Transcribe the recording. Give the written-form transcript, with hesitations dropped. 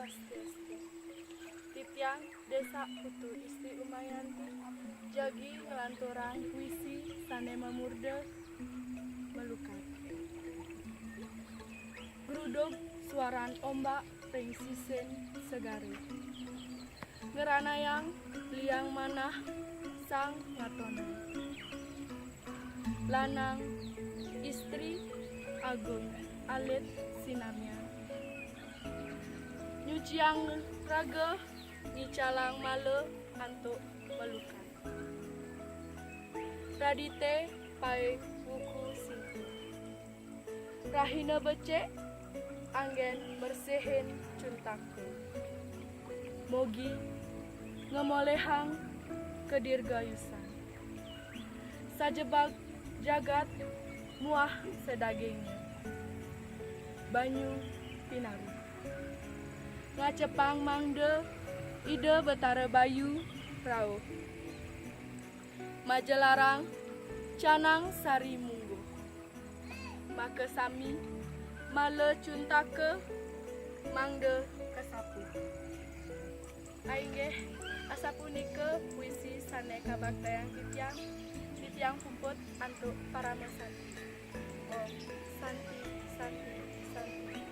Swastiastu. Titiang Desa Putu Istri Umayanti jagi ngelanturang puisi sane mamurde melukat. Grudog suaran ombak ring sisen segari. Ngeranayang liang manah sang ngatona. Lanang istri agung alit sinamya. Nyuciang raga ngicalang male antuk melukan. Radite pai buku singku. Rahina becek anggen bersihin cuntaku. Mogi ngemolehang kedirgayusan. Sajebag jagat muah sedagingnya. Banyu pinaru. Ngacepang mangde ide betara bayu rauh. Majelarang canang sari munggu. Maka sami male cuntake mangde kesapu. Ainggeh asapunike puisi sane kabagdayang titiang pumput antuk para mesanti. Om santi santi santi.